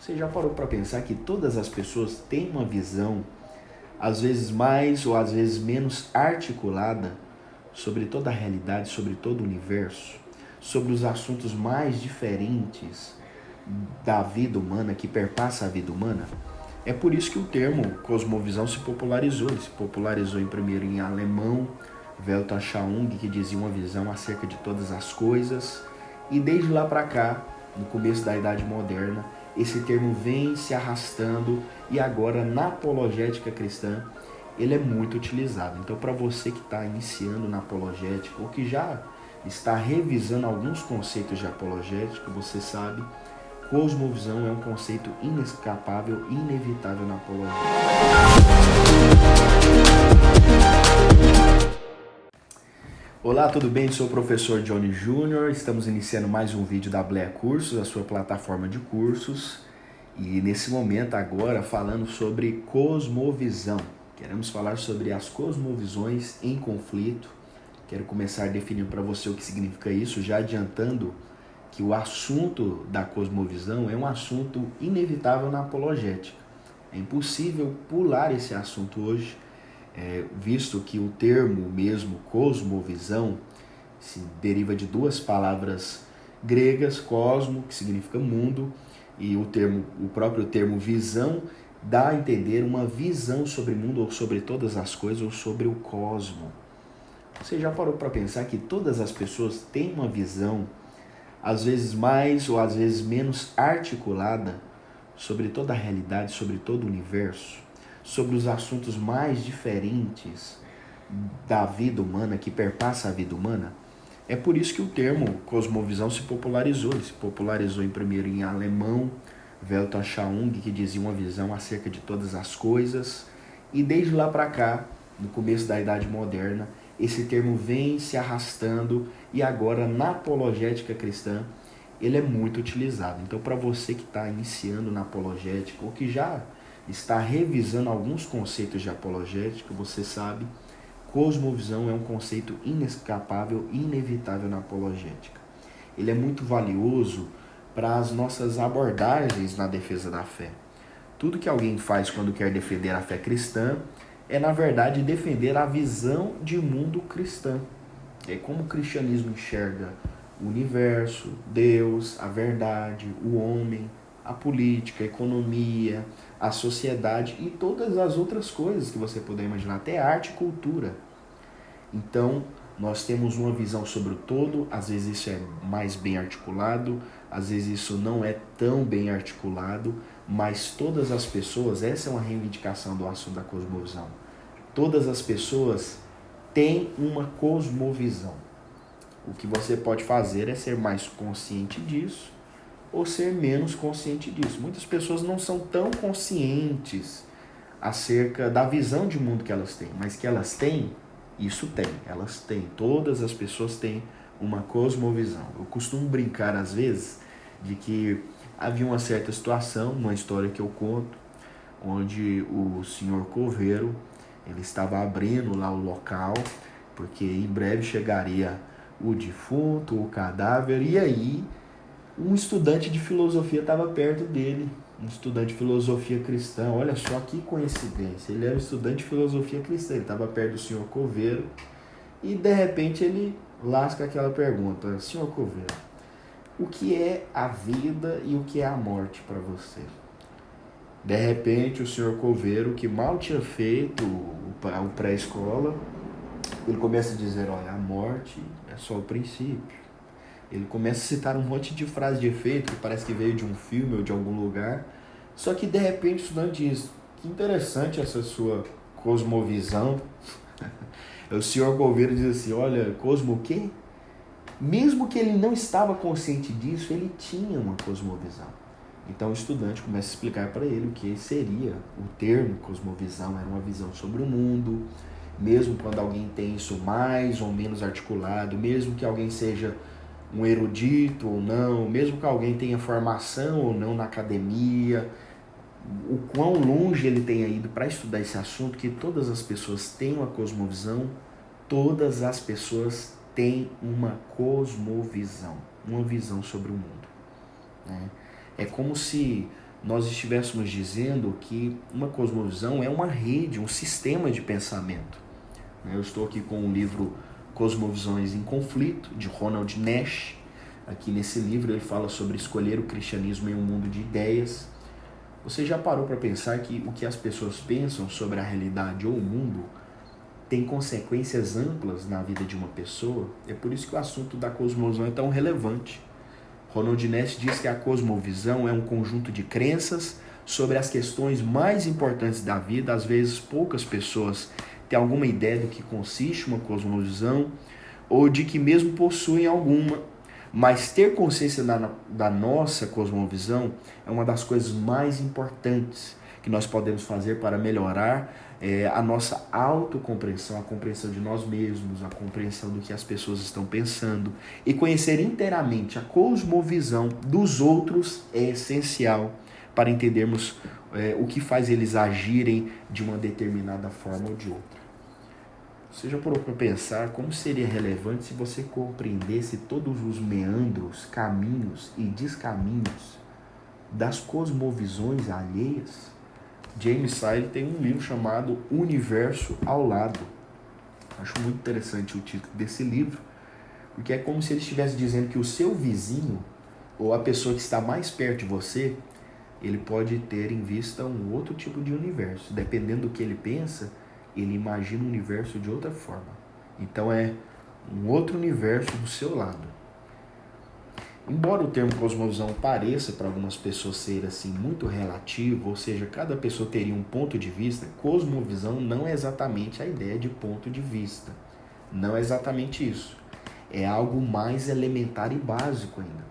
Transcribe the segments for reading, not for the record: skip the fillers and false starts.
Você já parou para pensar que todas as pessoas têm uma visão, às vezes mais ou às vezes menos articulada, sobre toda a realidade, sobre todo o universo, sobre os assuntos mais diferentes da vida humana, que perpassa a vida humana? É por isso que o termo cosmovisão se popularizou. Ele se popularizou primeiro em alemão, Weltanschauung, que dizia uma visão acerca de todas as coisas. E desde lá para cá, no começo da Idade Moderna, esse termo vem se arrastando e agora na apologética cristã ele é muito utilizado. Então, para você que está iniciando na apologética ou que já está revisando alguns conceitos de apologética, você sabe, cosmovisão é um conceito inescapável e inevitável na apologética. Olá, tudo bem? Sou o professor Johnny Júnior. Estamos iniciando mais um vídeo da Blea Cursos, a sua plataforma de cursos. E nesse momento agora falando sobre cosmovisão. Queremos falar sobre as cosmovisões em conflito. Quero começar definindo para você o que significa isso, já adiantando que o assunto da cosmovisão é um assunto inevitável na apologética. É impossível pular esse assunto hoje, visto que o termo mesmo cosmovisão se deriva de duas palavras gregas, cosmo, que significa mundo, e o próprio termo visão dá a entender uma visão sobre o mundo, ou sobre todas as coisas, ou sobre o cosmo. Você já parou para pensar que todas as pessoas têm uma visão, às vezes mais ou às vezes menos articulada, sobre toda a realidade, sobre todo o universo, sobre os assuntos mais diferentes da vida humana, que perpassa a vida humana? É por isso que o termo cosmovisão se popularizou. Ele se popularizou primeiro em alemão, Weltanschauung, que dizia uma visão acerca de todas as coisas. E desde lá para cá, no começo da Idade Moderna, esse termo vem se arrastando e agora na apologética cristã ele é muito utilizado. Então, para você que está iniciando na apologética ou que já está revisando alguns conceitos de apologética, você sabe, cosmovisão é um conceito inescapável e inevitável na apologética. Ele é muito valioso para as nossas abordagens na defesa da fé. Tudo que alguém faz quando quer defender a fé cristã é, na verdade, defender a visão de mundo cristã. É como o cristianismo enxerga o universo, Deus, a verdade, o homem, a política, a economia, a sociedade e todas as outras coisas que você puder imaginar, até arte e cultura. Então, nós temos uma visão sobre o todo, às vezes isso é mais bem articulado, às vezes isso não é tão bem articulado, mas todas as pessoas, essa é uma reivindicação do assunto da cosmovisão, todas as pessoas têm uma cosmovisão. O que você pode fazer é ser mais consciente disso ou ser menos consciente disso. Muitas pessoas não são tão conscientes acerca da visão de mundo que elas têm, mas que elas têm, isso tem, elas têm, todas as pessoas têm uma cosmovisão. Eu costumo brincar às vezes de que havia uma certa situação, uma história que eu conto, onde o senhor coveiro, ele estava abrindo lá o local, porque em breve chegaria o defunto, o cadáver, e aí um estudante de filosofia estava perto dele, um estudante de filosofia cristã. Olha só que coincidência, ele era um estudante de filosofia cristã, ele estava perto do senhor coveiro, e de repente ele lasca aquela pergunta: senhor coveiro, o que é a vida e o que é a morte para você? De repente o senhor coveiro, que mal tinha feito o pré-escola, ele começa a dizer: olha, a morte é só o princípio. Ele começa a citar um monte de frases de efeito que parece que veio de um filme ou de algum lugar. Só que de repente o estudante diz: que interessante essa sua cosmovisão. O senhor coveiro diz assim: olha, cosmo o quê? Mesmo que ele não estava consciente disso, ele tinha uma cosmovisão. Então o estudante começa a explicar para ele o que seria o termo cosmovisão. Era uma visão sobre o mundo, mesmo quando alguém tem isso mais ou menos articulado, mesmo que alguém seja um erudito ou não, mesmo que alguém tenha formação ou não na academia, o quão longe ele tenha ido para estudar esse assunto, que todas as pessoas têm uma cosmovisão, todas as pessoas têm uma cosmovisão, uma visão sobre o mundo. É como se nós estivéssemos dizendo que uma cosmovisão é uma rede, um sistema de pensamento. Eu estou aqui com o livro Cosmovisões em Conflito, de Ronald Nash. Aqui nesse livro ele fala sobre escolher o cristianismo em um mundo de ideias. Você já parou para pensar que o que as pessoas pensam sobre a realidade ou o mundo tem consequências amplas na vida de uma pessoa? É por isso que o assunto da cosmovisão é tão relevante. Ronald Nash diz que a cosmovisão é um conjunto de crenças sobre as questões mais importantes da vida. Às vezes poucas pessoas têm alguma ideia do que consiste uma cosmovisão ou de que mesmo possuem alguma. Mas ter consciência da nossa cosmovisão é uma das coisas mais importantes que nós podemos fazer para melhorar a nossa autocompreensão, a compreensão de nós mesmos, a compreensão do que as pessoas estão pensando. E conhecer inteiramente a cosmovisão dos outros é essencial para entendermos o que faz eles agirem de uma determinada forma ou de outra. Você já parou para pensar como seria relevante se você compreendesse todos os meandros, caminhos e descaminhos das cosmovisões alheias? James Sire tem um livro chamado Universo ao Lado. Acho muito interessante o título desse livro, porque é como se ele estivesse dizendo que o seu vizinho, ou a pessoa que está mais perto de você, ele pode ter em vista um outro tipo de universo. Dependendo do que ele pensa, ele imagina o universo de outra forma. Então é um outro universo do seu lado. Embora o termo cosmovisão pareça para algumas pessoas ser assim muito relativo, ou seja, cada pessoa teria um ponto de vista, cosmovisão não é exatamente a ideia de ponto de vista. Não é exatamente isso. É algo mais elementar e básico ainda.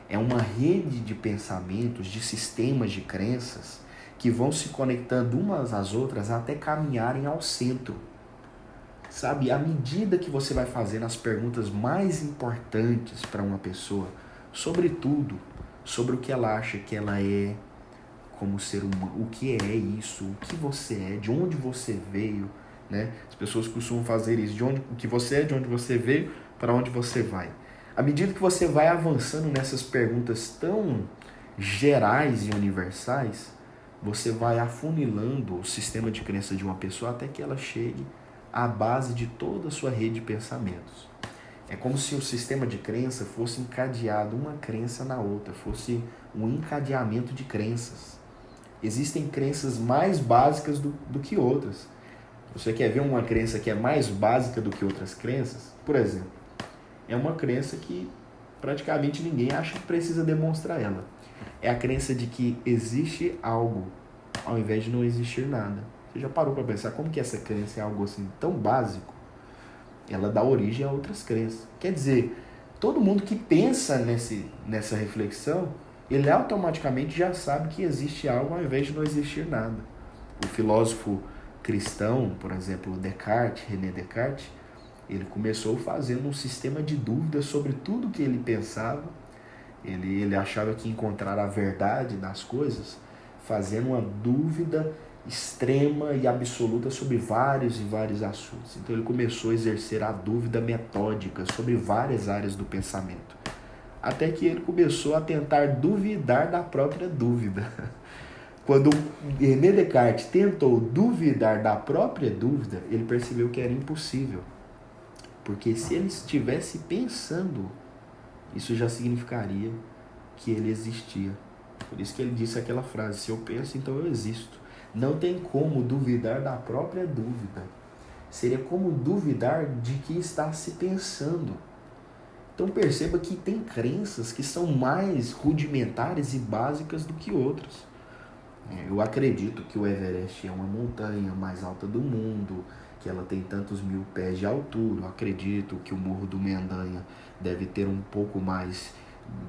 É uma rede de pensamentos, de sistemas de crenças que vão se conectando umas às outras até caminharem ao centro. Sabe, à medida que você vai fazendo as perguntas mais importantes para uma pessoa, sobre tudo, sobre o que ela acha que ela é como ser humano, o que é isso, o que você é, de onde você veio, né? As pessoas costumam fazer isso, o que você é, de onde você veio, para onde você vai. À medida que você vai avançando nessas perguntas tão gerais e universais, você vai afunilando o sistema de crença de uma pessoa até que ela chegue à base de toda a sua rede de pensamentos. É como se o sistema de crença fosse encadeado uma crença na outra, fosse um encadeamento de crenças. Existem crenças mais básicas do que outras. Você quer ver uma crença que é mais básica do que outras crenças? Por exemplo, é uma crença que praticamente ninguém acha que precisa demonstrar ela. É a crença de que existe algo, ao invés de não existir nada. Você já parou para pensar como que essa crença é algo assim tão básico? Ela dá origem a outras crenças. Quer dizer, todo mundo que pensa nessa reflexão, ele automaticamente já sabe que existe algo ao invés de não existir nada. O filósofo cristão, por exemplo, René Descartes, ele começou fazendo um sistema de dúvidas sobre tudo que ele pensava. Ele achava que encontrar a verdade das coisas fazendo uma dúvida extrema e absoluta sobre vários e vários assuntos. Então ele começou a exercer a dúvida metódica sobre várias áreas do pensamento. Até que ele começou a tentar duvidar da própria dúvida. Quando René Descartes tentou duvidar da própria dúvida, ele percebeu que era impossível. Porque se ele estivesse pensando, isso já significaria que ele existia. Por isso que ele disse aquela frase: se eu penso, então eu existo. Não tem como duvidar da própria dúvida. Seria como duvidar de que está se pensando. Então perceba que tem crenças que são mais rudimentares e básicas do que outras. Eu acredito que o Everest é uma montanha mais alta do mundo, que ela tem tantos 1000 pés de altura. Eu acredito que o Morro do Mendanha deve ter um pouco mais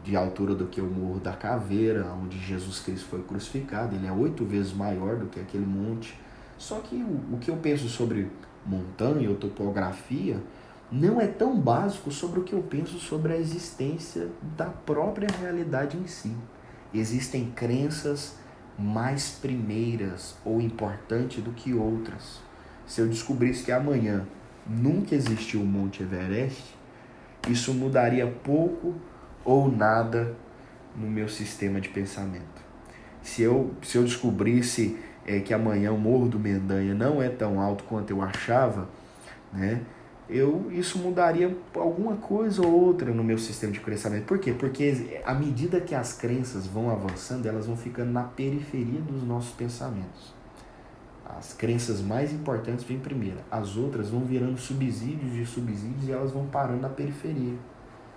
de altura do que o Morro da Caveira, onde Jesus Cristo foi crucificado. Ele é 8 vezes maior do que aquele monte. Só que o que eu penso sobre montanha ou topografia não é tão básico sobre o que eu penso sobre a existência da própria realidade em si. Existem crenças mais primeiras ou importantes do que outras. Se eu descobrisse que amanhã nunca existiu o Monte Everest, isso mudaria pouco ou nada no meu sistema de pensamento. Se eu descobrisse que amanhã o Morro do Mendanha não é tão alto quanto eu achava, né? Isso mudaria alguma coisa ou outra no meu sistema de crescimento. Por quê? Porque à medida que as crenças vão avançando, elas vão ficando na periferia dos nossos pensamentos. As crenças mais importantes vêm primeiro, as outras vão virando subsídios de subsídios e elas vão parando na periferia.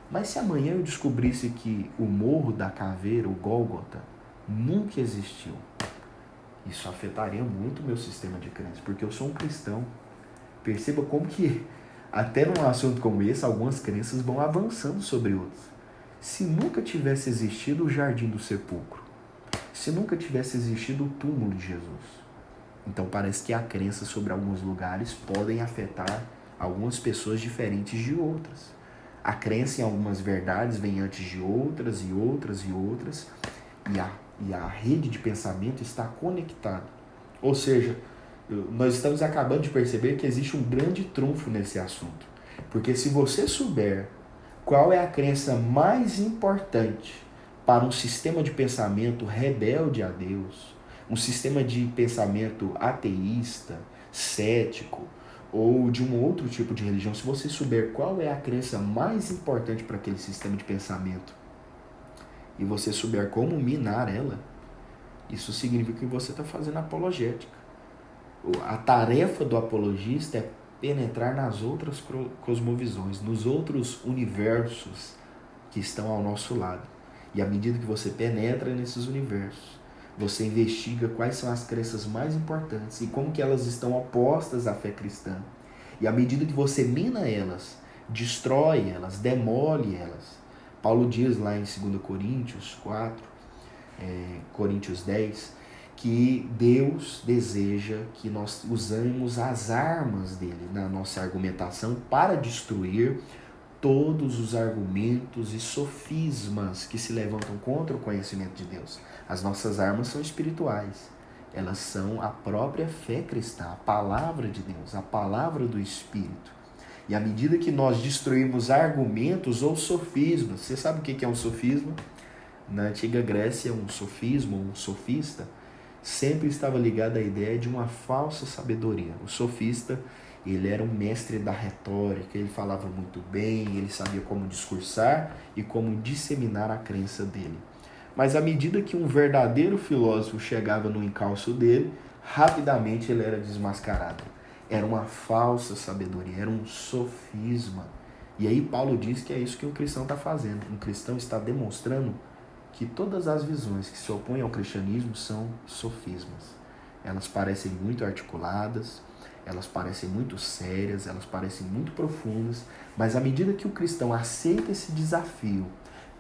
Mas se amanhã eu descobrisse que o Morro da Caveira, o Gólgota, nunca existiu, isso afetaria muito o meu sistema de crenças, porque eu sou um cristão. Perceba como que, até num assunto como esse, algumas crenças vão avançando sobre outras. Se nunca tivesse existido o Jardim do Sepulcro, se nunca tivesse existido o túmulo de Jesus, então parece que a crença sobre alguns lugares podem afetar algumas pessoas diferentes de outras. A crença em algumas verdades vem antes de outras e outras e outras, e a rede de pensamento está conectada. Ou seja, nós estamos acabando de perceber que existe um grande trunfo nesse assunto. Porque se você souber qual é a crença mais importante para um sistema de pensamento rebelde a Deus, um sistema de pensamento ateísta, cético, ou de um outro tipo de religião, se você souber qual é a crença mais importante para aquele sistema de pensamento, e você souber como minar ela, isso significa que você está fazendo apologética. A tarefa do apologista é penetrar nas outras cosmovisões, nos outros universos que estão ao nosso lado. E à medida que você penetra nesses universos, você investiga quais são as crenças mais importantes e como que elas estão opostas à fé cristã. E à medida que você mina elas, destrói elas, demole elas. Paulo diz lá em 2 Coríntios 4, Coríntios 10, que Deus deseja que nós usemos as armas dele na nossa argumentação para destruir todos os argumentos e sofismas que se levantam contra o conhecimento de Deus. As nossas armas são espirituais. Elas são a própria fé cristã, a palavra de Deus, a palavra do Espírito. E à medida que nós destruímos argumentos ou sofismas, você sabe o que é um sofisma? Na antiga Grécia, um sofismo, um sofista, sempre estava ligado à ideia de uma falsa sabedoria. O sofista, ele era um mestre da retórica, ele falava muito bem, ele sabia como discursar e como disseminar a crença dele. Mas à medida que um verdadeiro filósofo chegava no encalço dele, rapidamente ele era desmascarado. Era uma falsa sabedoria, era um sofisma. E aí Paulo diz que é isso que um cristão está fazendo. Um cristão está demonstrando que todas as visões que se opõem ao cristianismo são sofismas. Elas parecem muito articuladas, elas parecem muito sérias, elas parecem muito profundas, mas à medida que o cristão aceita esse desafio,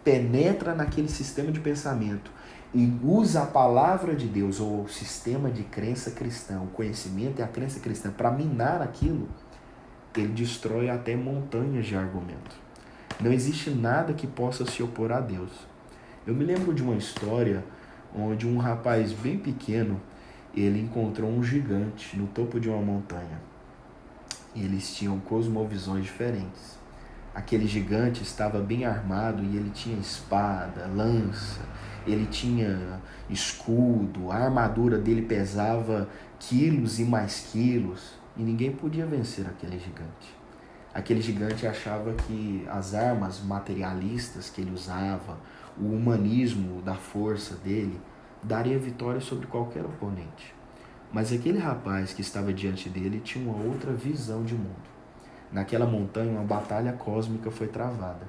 penetra naquele sistema de pensamento e usa a palavra de Deus ou o sistema de crença cristã, o conhecimento e a crença cristã para minar aquilo, ele destrói até montanhas de argumento. Não existe nada que possa se opor a Deus. Eu me lembro de uma história onde um rapaz bem pequeno, ele encontrou um gigante no topo de uma montanha. E eles tinham cosmovisões diferentes. Aquele gigante estava bem armado e ele tinha espada, lança, ele tinha escudo, a armadura dele pesava quilos e mais quilos e ninguém podia vencer aquele gigante. Aquele gigante achava que as armas materialistas que ele usava, o humanismo da força dele, daria vitória sobre qualquer oponente. Mas aquele rapaz que estava diante dele tinha uma outra visão de mundo. Naquela montanha, uma batalha cósmica foi travada.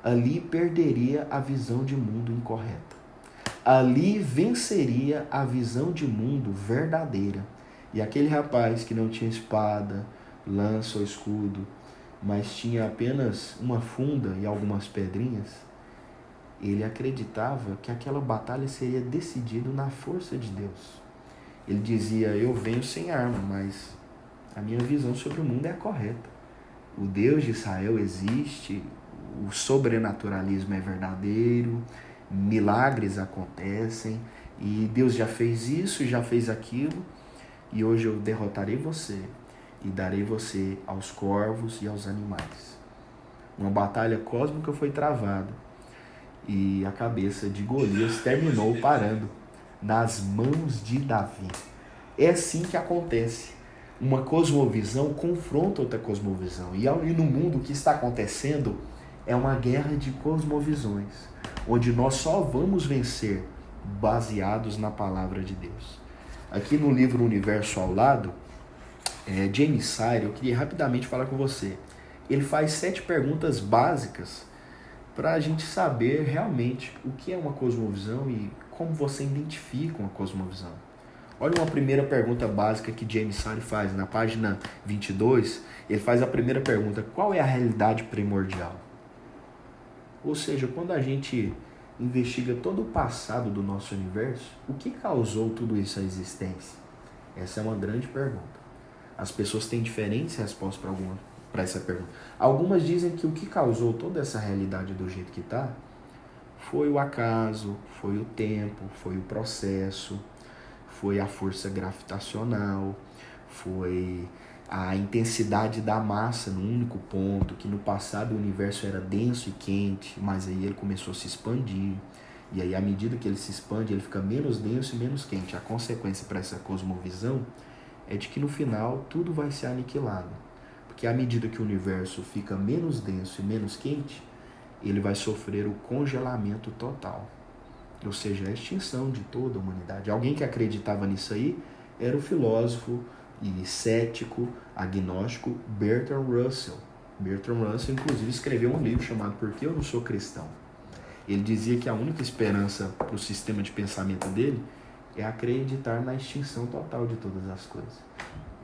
Ali perderia a visão de mundo incorreta. Ali venceria a visão de mundo verdadeira. E aquele rapaz que não tinha espada, lança ou escudo, mas tinha apenas uma funda e algumas pedrinhas, ele acreditava que aquela batalha seria decidida na força de Deus. Ele dizia, eu venho sem arma, mas a minha visão sobre o mundo é a correta. O Deus de Israel existe, o sobrenaturalismo é verdadeiro, milagres acontecem, e Deus já fez isso, já fez aquilo, e hoje eu derrotarei você e darei você aos corvos e aos animais. Uma batalha cósmica foi travada, e a cabeça de Golias terminou parando nas mãos de Davi. É assim que acontece. Uma cosmovisão confronta outra cosmovisão. E no mundo o que está acontecendo é uma guerra de cosmovisões, onde nós só vamos vencer baseados na palavra de Deus. Aqui no livro Universo ao Lado, James Sire, eu queria rapidamente falar com você. Ele faz 7 perguntas básicas para a gente saber realmente o que é uma cosmovisão e como você identifica uma cosmovisão. Olha uma primeira pergunta básica que James Sire faz. Na página 22, ele faz a primeira pergunta: qual é a realidade primordial? Ou seja, quando a gente investiga todo o passado do nosso universo, o que causou tudo isso à existência? Essa é uma grande pergunta. As pessoas têm diferentes respostas para essa pergunta. Algumas dizem que o que causou toda essa realidade do jeito que está foi o acaso, foi o tempo, foi o processo, foi a força gravitacional, foi a intensidade da massa num único ponto, que no passado o universo era denso e quente, mas aí ele começou a se expandir. E aí, à medida que ele se expande, ele fica menos denso e menos quente. A consequência para essa cosmovisão é de que no final tudo vai ser aniquilado. Porque à medida que o universo fica menos denso e menos quente, ele vai sofrer o congelamento total. Ou seja, a extinção de toda a humanidade. Alguém que acreditava nisso aí era o filósofo e cético, agnóstico Bertrand Russell. Bertrand Russell, inclusive, escreveu um livro chamado Por que Eu Não Sou Cristão? Ele dizia que a única esperança para o sistema de pensamento dele é acreditar na extinção total de todas as coisas.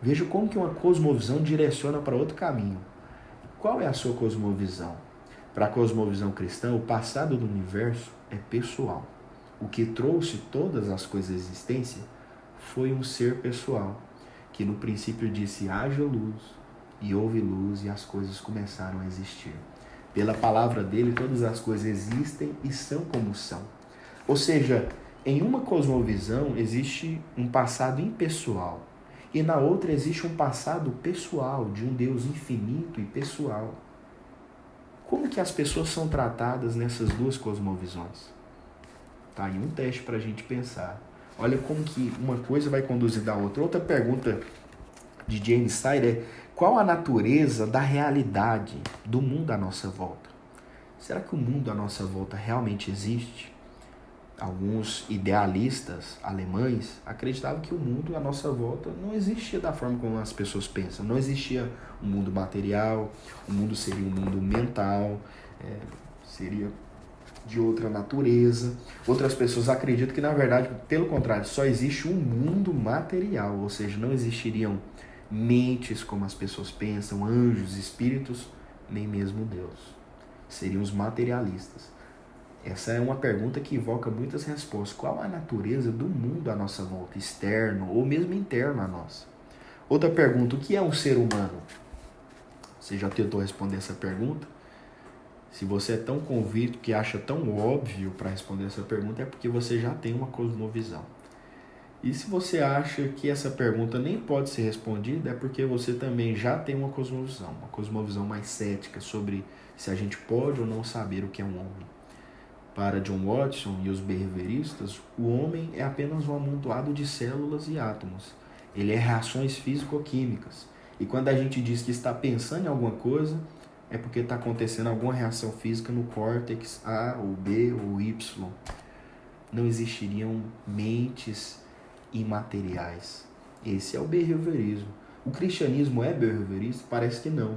Veja como que uma cosmovisão direciona para outro caminho. Qual é a sua cosmovisão? Para a cosmovisão cristã, o passado do universo é pessoal. O que trouxe todas as coisas à existência foi um ser pessoal, que no princípio disse: haja luz, e houve luz, e as coisas começaram a existir. Pela palavra dele, todas as coisas existem e são como são. Ou seja, em uma cosmovisão existe um passado impessoal, e na outra existe um passado pessoal, de um Deus infinito e pessoal. Como que as pessoas são tratadas nessas duas cosmovisões? Tá aí um teste para a gente pensar. Olha como que uma coisa vai conduzir da outra. Outra pergunta de James Sire é: qual a natureza da realidade do mundo à nossa volta? Será que o mundo à nossa volta realmente existe? Alguns idealistas alemães acreditavam que o mundo à nossa volta não existia da forma como as pessoas pensam. Não existia um mundo material, o mundo seria um mundo mental, seria de outra natureza. Outras pessoas acreditam que, na verdade, pelo contrário, só existe um mundo material, ou seja, não existiriam mentes como as pessoas pensam, anjos, espíritos, nem mesmo Deus. Seriam os materialistas. Essa é uma pergunta que evoca muitas respostas. Qual a natureza do mundo à nossa volta, externo ou mesmo interno a nós? Outra pergunta: o que é um ser humano? Você já tentou responder essa pergunta? Se você é tão convicto que acha tão óbvio para responder essa pergunta, é porque você já tem uma cosmovisão. E se você acha que essa pergunta nem pode ser respondida, é porque você também já tem uma cosmovisão mais cética sobre se a gente pode ou não saber o que é um homem. Para John Watson e os behavioristas, o homem é apenas um amontoado de células e átomos. Ele é reações físico-químicas. E quando a gente diz que está pensando em alguma coisa, é porque está acontecendo alguma reação física no córtex A, ou B, ou Y. Não existiriam mentes imateriais. Esse é o behaviorismo. O cristianismo é behaviorista? Parece que não.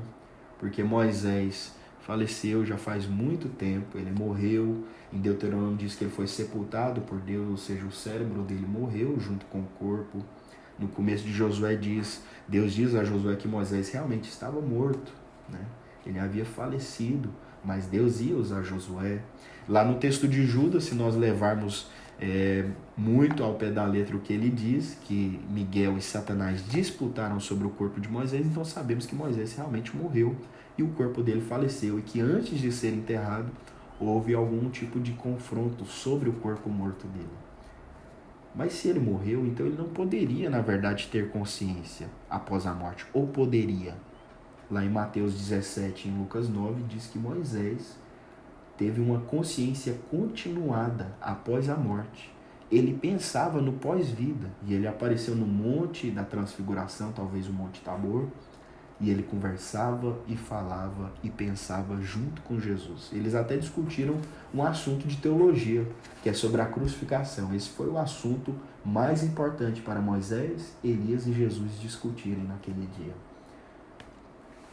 Porque Moisés faleceu já faz muito tempo, ele morreu. Em Deuteronômio diz que ele foi sepultado por Deus, ou seja, o cérebro dele morreu junto com o corpo. No começo de Josué Deus diz a Josué que Moisés realmente estava morto, né? Ele havia falecido, mas Deus ia usar Josué. Lá no texto de Judas, se nós levarmos muito ao pé da letra o que ele diz, que Miguel e Satanás disputaram sobre o corpo de Moisés, então sabemos que Moisés realmente morreu e o corpo dele faleceu, e que antes de ser enterrado, houve algum tipo de confronto sobre o corpo morto dele. Mas se ele morreu, então ele não poderia, na verdade, ter consciência após a morte, ou poderia? Lá em Mateus 17 e em Lucas 9, diz que Moisés teve uma consciência continuada após a morte. ele pensava no pós-vida, e ele apareceu no Monte da Transfiguração, talvez o Monte Tabor, e ele conversava e falava e pensava junto com Jesus. Eles até discutiram um assunto de teologia, que é sobre a crucificação. Esse foi o assunto mais importante para Moisés, Elias e Jesus discutirem naquele dia.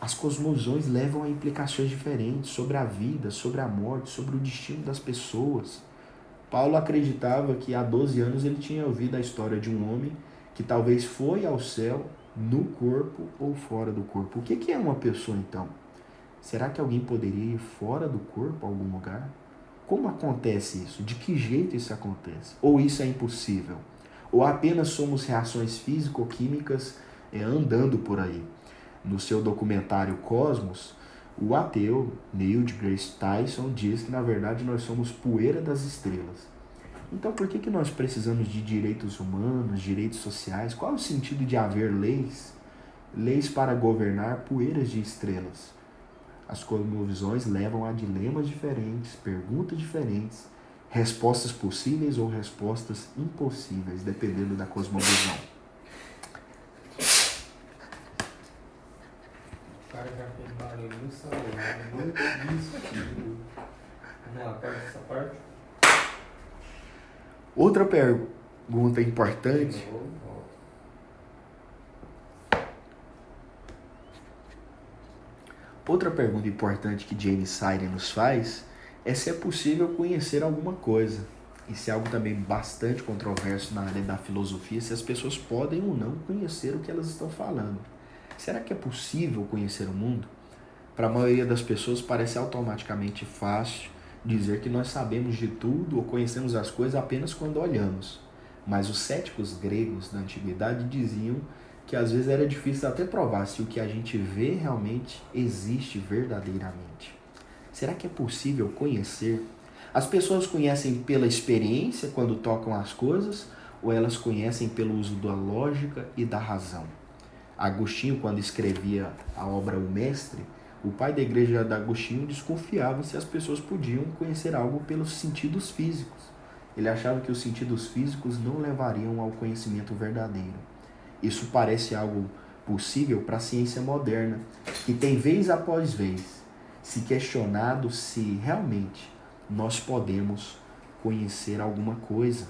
As cosmovisões levam a implicações diferentes sobre a vida, sobre a morte, sobre o destino das pessoas. Paulo acreditava que há 12 anos ele tinha ouvido a história de um homem que talvez foi ao céu no corpo ou fora do corpo. O que é uma pessoa então? Será que alguém poderia ir fora do corpo a algum lugar? Como acontece isso? De que jeito isso acontece? Ou isso é impossível? Ou apenas somos reações físico-químicas andando por aí? No seu documentário Cosmos, o ateu Neil deGrasse Tyson diz que na verdade nós somos poeira das estrelas. Então por que nós precisamos de direitos humanos, direitos sociais? Qual é o sentido de haver leis? Leis para governar poeiras de estrelas. As cosmovisões levam a dilemas diferentes, perguntas diferentes, respostas possíveis ou respostas impossíveis, dependendo da cosmovisão. O cara já fez barulho no celular, muito isso. Não, aperta essa parte. Outra pergunta importante. Outra pergunta importante que James Sire nos faz é se é possível conhecer alguma coisa. Isso é algo também bastante controverso na área da filosofia, se as pessoas podem ou não conhecer o que elas estão falando. Será que é possível conhecer o mundo? Para a maioria das pessoas parece automaticamente fácil dizer que nós sabemos de tudo ou conhecemos as coisas apenas quando olhamos. Mas os céticos gregos da antiguidade diziam que às vezes era difícil até provar se o que a gente vê realmente existe verdadeiramente. Será que é possível conhecer? As pessoas conhecem pela experiência quando tocam as coisas ou elas conhecem pelo uso da lógica e da razão? Agostinho, quando escrevia a obra O Mestre, o pai da igreja de Agostinho desconfiava se as pessoas podiam conhecer algo pelos sentidos físicos. Ele achava que os sentidos físicos não levariam ao conhecimento verdadeiro. Isso parece algo possível para a ciência moderna, que tem vez após vez se questionado se realmente nós podemos conhecer alguma coisa.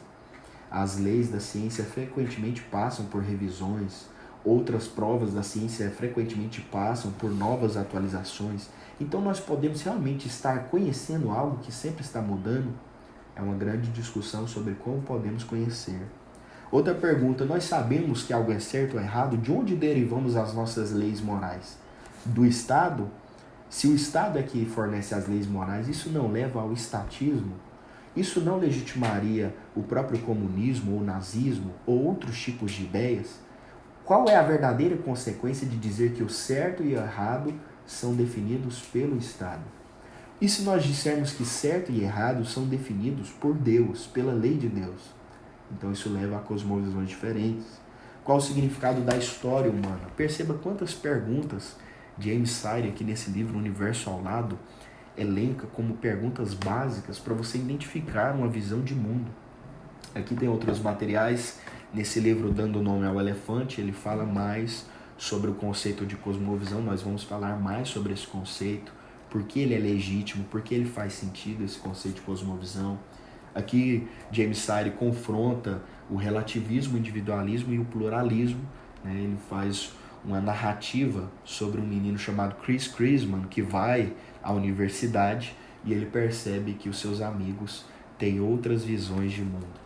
As leis da ciência frequentemente passam por revisões, outras provas da ciência frequentemente passam por novas atualizações. Então nós podemos realmente estar conhecendo algo que sempre está mudando? É uma grande discussão sobre como podemos conhecer. Outra pergunta, nós sabemos que algo é certo ou errado? De onde derivamos as nossas leis morais? Do Estado? Se o Estado é que fornece as leis morais, isso não leva ao estatismo? Isso não legitimaria o próprio comunismo ou nazismo ou outros tipos de ideias? Qual é a verdadeira consequência de dizer que o certo e o errado são definidos pelo Estado? E se nós dissermos que certo e errado são definidos por Deus, pela lei de Deus? Então isso leva a cosmovisões diferentes. Qual o significado da história humana? Perceba quantas perguntas James Sire, aqui nesse livro Universo ao Lado, elenca como perguntas básicas para você identificar uma visão de mundo. Aqui tem outros materiais. Nesse livro, Dando Nome ao Elefante, ele fala mais sobre o conceito de cosmovisão. Nós vamos falar mais sobre esse conceito, por que ele é legítimo, por que ele faz sentido, esse conceito de cosmovisão. Aqui, James Sire confronta o relativismo, o individualismo e o pluralismo. Ele faz uma narrativa sobre um menino chamado Chris Chrisman, que vai à universidade e ele percebe que os seus amigos têm outras visões de mundo.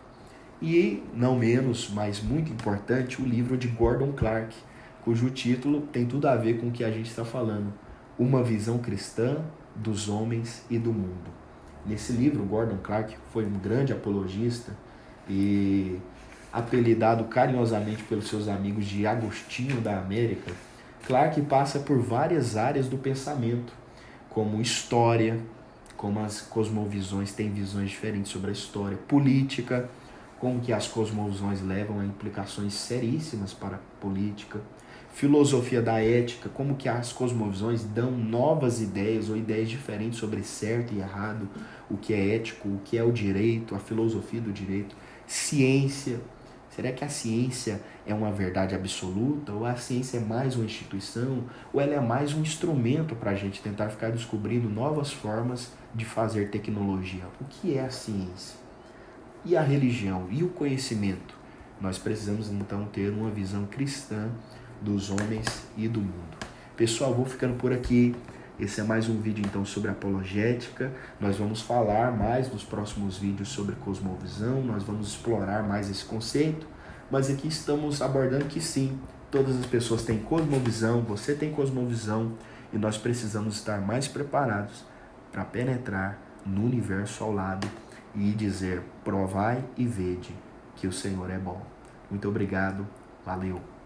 E, não menos, mas muito importante, o livro de Gordon Clark, cujo título tem tudo a ver com o que a gente está falando, Uma Visão Cristã dos Homens e do Mundo. Nesse livro, Gordon Clark foi um grande apologista e apelidado carinhosamente pelos seus amigos de Agostinho da América. Clark passa por várias áreas do pensamento, como história, como as cosmovisões têm visões diferentes sobre a história, política, como que as cosmovisões levam a implicações seríssimas para a política, filosofia da ética, como que as cosmovisões dão novas ideias ou ideias diferentes sobre certo e errado, o que é ético, o que é o direito, a filosofia do direito, Ciência. Será que a ciência é uma verdade absoluta? Ou a ciência é mais uma instituição? Ou ela é mais um instrumento para a gente tentar ficar descobrindo novas formas de fazer tecnologia? O que é a ciência? E a religião? E o conhecimento? Nós precisamos então ter uma visão cristã dos homens e do mundo. Pessoal, vou ficando por aqui. Esse é mais um vídeo então sobre apologética. Nós vamos falar mais nos próximos vídeos sobre cosmovisão, nós vamos explorar mais esse conceito, mas aqui estamos abordando que sim, todas as pessoas têm cosmovisão, você tem cosmovisão, e nós precisamos estar mais preparados para penetrar no universo ao lado e dizer: provai e vede que o Senhor é bom. Muito obrigado, valeu!